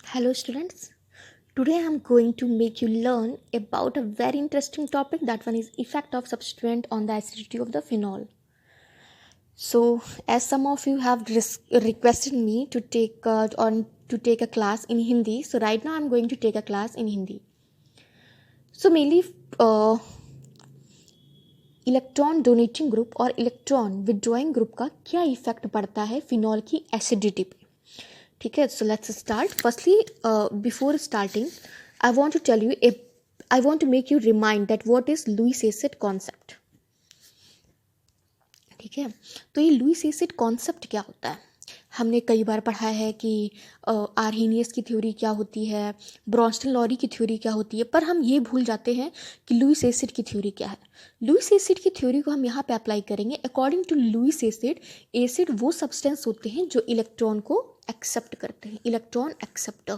Hello students. Today I am going to make you learn about a very interesting topic. That one is effect of substituent on the acidity of the phenol. So as some of you have requested me to take a class in Hindi, so right now I am going to take a class in Hindi. So mainly electron donating group और electron withdrawing group का क्या effect पड़ता है phenol की acidity पे. ठीक है, so let's start. Firstly before starting I want to tell you I want to make you remind that what is Lewis acid concept. ठीक है, तो ये लुईस एसिड कॉन्सेप्ट क्या होता है. हमने कई बार पढ़ा है कि आर्हेनियस की थ्योरी क्या होती है, ब्रॉन्स्टन लॉरी की थ्योरी क्या होती है, पर हम ये भूल जाते हैं कि लुईस एसिड की थ्योरी क्या है. लुईस एसिड की थ्योरी को हम यहाँ पे अप्लाई करेंगे. According to Lewis acid, acid वो सब्सटेंस होते हैं जो इलेक्ट्रॉन को एक्सेप्ट करते हैं, इलेक्ट्रॉन एक्सेप्टर.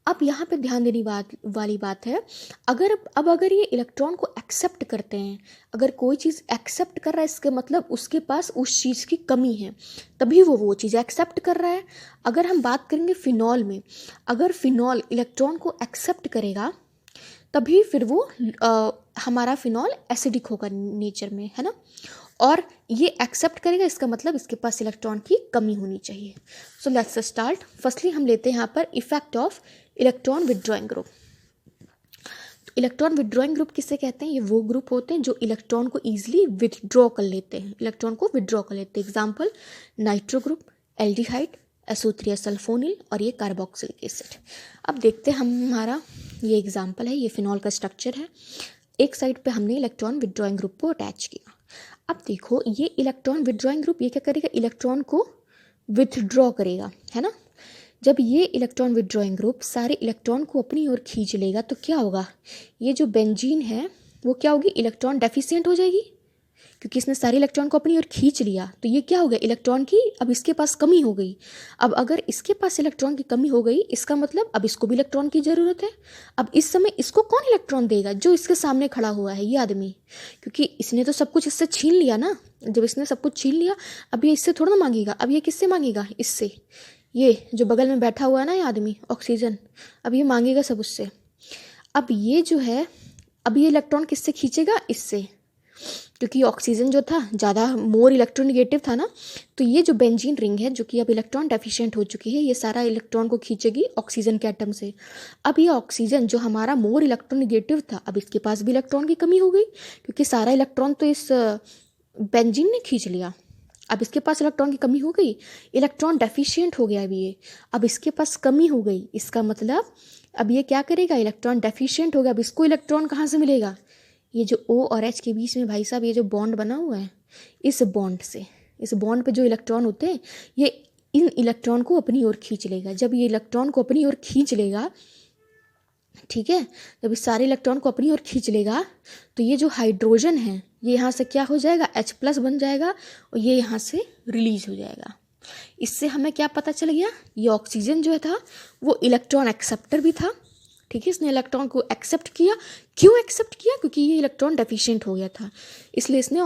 अब यहाँ पे ध्यान देने वाली बात है, अगर ये इलेक्ट्रॉन को एक्सेप्ट करते हैं, अगर कोई चीज़ एक्सेप्ट कर रहा है इसके मतलब उसके पास उस चीज़ की कमी है, तभी वो चीज़ एक्सेप्ट कर रहा है. अगर हम बात करेंगे फिनॉल में, अगर फिनॉल इलेक्ट्रॉन को एक्सेप्ट करेगा तभी फिर वो हमारा फिनॉल एसिडिक होगा नेचर में, है ना. और ये एक्सेप्ट करेगा इसका मतलब इसके पास इलेक्ट्रॉन की कमी होनी चाहिए. सो लेट्स स्टार्ट. फर्स्टली हम लेते हैं यहाँ पर effect of electron withdrawing group. Electron withdrawing group किसे कहते हैं? ये वो ग्रुप होते हैं जो इलेक्ट्रॉन को ईजिली विदड्रॉ कर लेते हैं, इलेक्ट्रॉन को विदड्रॉ कर लेते हैं. Example nitro group, aldehyde, SO3 sulphonyl और ये कार्बोक्सिलिक एसिड. अब देखते हैं हमारा ये एग्जाम्पल है, ये फिनॉल का स्ट्रक्चर है. एक साइड पे हमने इलेक्ट्रॉन विड्रॉइंग ग्रुप को अटैच किया. अब देखो ये इलेक्ट्रॉन विड्रॉइंग ग्रुप ये क्या करेगा, इलेक्ट्रॉन को विथड्रॉ करेगा, है ना. जब ये इलेक्ट्रॉन विड्रॉइंग ग्रुप सारे इलेक्ट्रॉन को अपनी ओर खींच लेगा तो क्या होगा, ये जो बेंजीन है वो क्या होगी, इलेक्ट्रॉन डेफिशिएंट हो जाएगी, क्योंकि इसने सारे इलेक्ट्रॉन को अपनी ओर खींच लिया. तो ये क्या हो गया, इलेक्ट्रॉन की अब इसके पास कमी हो गई. अब अगर इसके पास इलेक्ट्रॉन की कमी हो गई, इसका मतलब अब इसको भी इलेक्ट्रॉन की ज़रूरत है. अब इस समय इसको कौन इलेक्ट्रॉन देगा, जो इसके सामने खड़ा हुआ है ये आदमी, क्योंकि इसने तो सब कुछ इससे छीन लिया ना. जब इसने सब कुछ छीन लिया, अब ये इससे थोड़ा ना मांगेगा, अब ये किससे मांगेगा, इससे. ये जो बगल में बैठा हुआ है ना ये आदमी, ऑक्सीजन, अब ये मांगेगा सब उससे. अब ये जो है, अब ये इलेक्ट्रॉन किससे खींचेगा, इससे, क्योंकि ऑक्सीजन जो था ज़्यादा मोर इलेक्ट्रोनिगेटिव था ना. तो ये जो बेंजीन रिंग है जो कि अब इलेक्ट्रॉन डेफिशिएंट हो चुकी है, ये सारा इलेक्ट्रॉन को खींचेगी ऑक्सीजन के एटम से. अब ये ऑक्सीजन जो हमारा मोर इलेक्ट्रोनिगेटिव था, अब इसके पास भी इलेक्ट्रॉन की कमी हो गई, क्योंकि सारा इलेक्ट्रॉन तो इस बेंजीन ने खींच लिया. अब इसके पास इलेक्ट्रॉन की कमी हो गई, इलेक्ट्रॉन डेफिशिएंट हो गया अभी ये. अब इसके पास कमी हो गई, इसका मतलब अब ये क्या करेगा, इलेक्ट्रॉन डेफिशिएंट हो गया. अब इसको इलेक्ट्रॉन कहाँ से मिलेगा, ये जो O और H के बीच में भाई साहब ये जो बॉन्ड बना हुआ है, इस बॉन्ड से, इस बॉन्ड पे जो इलेक्ट्रॉन होते हैं ये इन इलेक्ट्रॉन को अपनी ओर खींच लेगा. जब ये इलेक्ट्रॉन को अपनी ओर खींच लेगा, ठीक है, जब इस सारे इलेक्ट्रॉन को अपनी ओर खींच लेगा तो ये जो हाइड्रोजन है ये यहाँ से क्या हो जाएगा, H+ बन जाएगा और ये यहाँ से रिलीज हो जाएगा. इससे हमें क्या पता चल गया, ये ऑक्सीजन जो था वो इलेक्ट्रॉन एक्सेप्टर भी था. ठीक है, इसने इलेक्ट्रॉन को एक्सेप्ट किया. क्यों एक्सेप्ट किया, क्योंकि ये इलेक्ट्रॉन डेफिशिएंट हो गया था, इसलिए इसने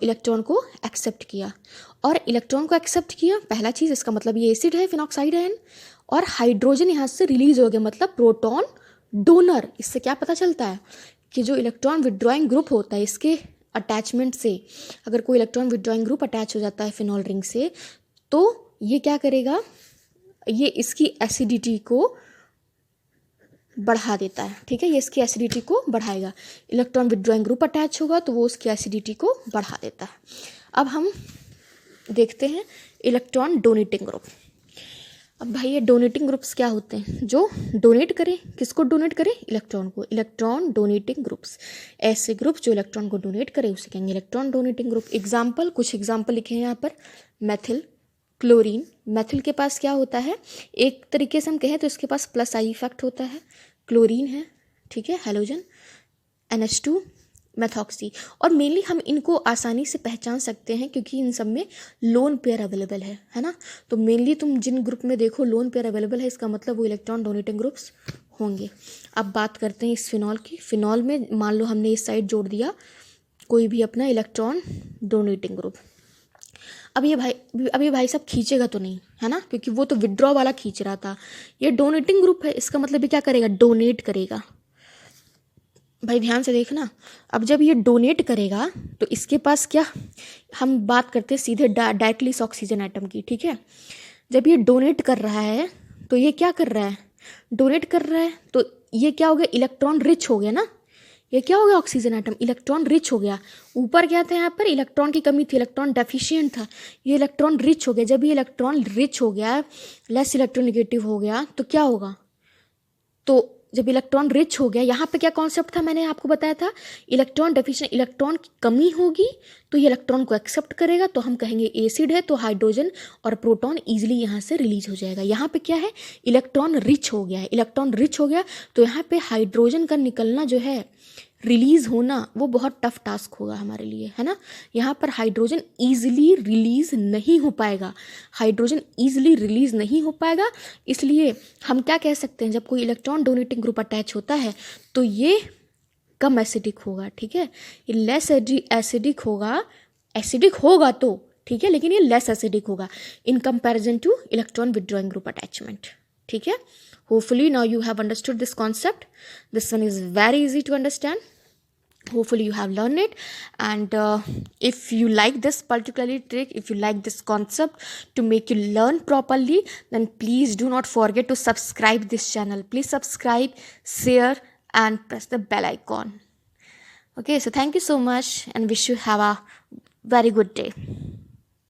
इलेक्ट्रॉन को एक्सेप्ट किया. और इलेक्ट्रॉन को एक्सेप्ट किया, पहला चीज़ इसका मतलब ये एसिड है, फिनॉक्साइड आयन, और हाइड्रोजन यहाँ से रिलीज हो गया, मतलब प्रोटॉन डोनर. इससे क्या पता चलता है कि जो इलेक्ट्रॉन विड्रॉइंग ग्रुप होता है इसके अटैचमेंट से, अगर कोई इलेक्ट्रॉन विड्रॉइंग ग्रुप अटैच हो जाता है फिनॉल रिंग से, तो ये क्या करेगा, ये इसकी एसिडिटी को बढ़ा देता है. ठीक है, ये इसकी एसिडिटी को बढ़ाएगा. इलेक्ट्रॉन विड्रॉइंग ग्रुप अटैच होगा तो वो उसकी एसिडिटी को बढ़ा देता है. अब हम देखते हैं इलेक्ट्रॉन डोनेटिंग ग्रुप. अब भाई ये डोनेटिंग ग्रुप्स क्या होते हैं, जो डोनेट करें, किसको डोनेट करें, इलेक्ट्रॉन को. इलेक्ट्रॉन डोनेटिंग ग्रुप्स, ऐसे ग्रुप जो इलेक्ट्रॉन को डोनेट करे उसे कहेंगे इलेक्ट्रॉन डोनेटिंग ग्रुप. एग्जाम्पल, कुछ एग्जाम्पल लिखे हैं यहाँ पर. Methyl, chlorine. मेथिल के पास क्या होता है, एक तरीके से हम कहें तो इसके पास प्लस आई इफेक्ट होता है. क्लोरीन है, ठीक है, हैलोजन, NH2, मेथॉक्सी. और मेनली हम इनको आसानी से पहचान सकते हैं क्योंकि इन सब में लोन पेयर अवेलेबल है ना. तो मेनली तुम जिन ग्रुप में देखो लोन पेयर अवेलेबल है, इसका मतलब वो इलेक्ट्रॉन डोनेटिंग ग्रुप्स होंगे. अब बात करते हैं इस फिनॉल की. फिनॉल में मान लो हमने इस साइड जोड़ दिया कोई भी अपना इलेक्ट्रॉन डोनेटिंग ग्रुप. अब ये भाई साहब खींचेगा तो नहीं, है ना, क्योंकि वो तो विड्रॉ वाला खींच रहा था। ये डोनेटिंग ग्रुप है, इसका मतलब ये क्या करेगा, डोनेट करेगा। भाई ध्यान से देखना, अब जब ये डोनेट करेगा तो इसके पास क्या, हम बात करते हैं सीधे डायरेक्टली इस ऑक्सीजन एटम की, ठीक है। जब ये डोनेट कर रहा है तो ये क्या कर रहा है, डोनेट कर रहा है, तो ये क्या हो गया, इलेक्ट्रॉन रिच हो गया ना। ये क्या हो गया, ऑक्सीजन एटम इलेक्ट्रॉन रिच हो गया। ऊपर क्या था, यहाँ पर इलेक्ट्रॉन की कमी थी, इलेक्ट्रॉन डेफिशिएंट था, ये इलेक्ट्रॉन रिच हो गया। जब ये इलेक्ट्रॉन रिच हो गया, लेस इलेक्ट्रोनेगेटिव हो गया, तो क्या होगा, तो जब इलेक्ट्रॉन रिच हो गया, यहाँ पे क्या कॉन्सेप्ट था, मैंने आपको बताया था, इलेक्ट्रॉन डेफिशिएंट, इलेक्ट्रॉन की कमी होगी तो ये इलेक्ट्रॉन को एक्सेप्ट करेगा, तो हम कहेंगे एसिड है, तो हाइड्रोजन और प्रोटॉन इजीली यहाँ से रिलीज हो जाएगा। यहाँ पे क्या है, इलेक्ट्रॉन रिच हो गया है, इलेक्ट्रॉन रिच हो गया तो यहाँ पे हाइड्रोजन का निकलना जो है, रिलीज होना, वो बहुत टफ टास्क होगा हमारे लिए, है ना। यहाँ पर हाइड्रोजन ईजिली रिलीज नहीं हो पाएगा, हाइड्रोजन ईजिली रिलीज नहीं हो पाएगा। इसलिए हम क्या कह सकते हैं, जब कोई इलेक्ट्रॉन डोनेटिंग ग्रुप अटैच होता है तो ये कम एसिडिक होगा, ठीक है। ये लेस एसिडिक होगा, एसिडिक होगा तो ठीक है, लेकिन ये लेस एसिडिक होगा in comparison two electron withdrawing group attachment, ठीक है। Hopefully now you have understood this concept. This one is very easy to understand. Hopefully you have learned it, and if you like this particularly trick, if you like this concept to make you learn properly, then please do not forget to subscribe this channel. Please subscribe, share and press the bell icon. Okay, so thank you so much and wish you have a very good day.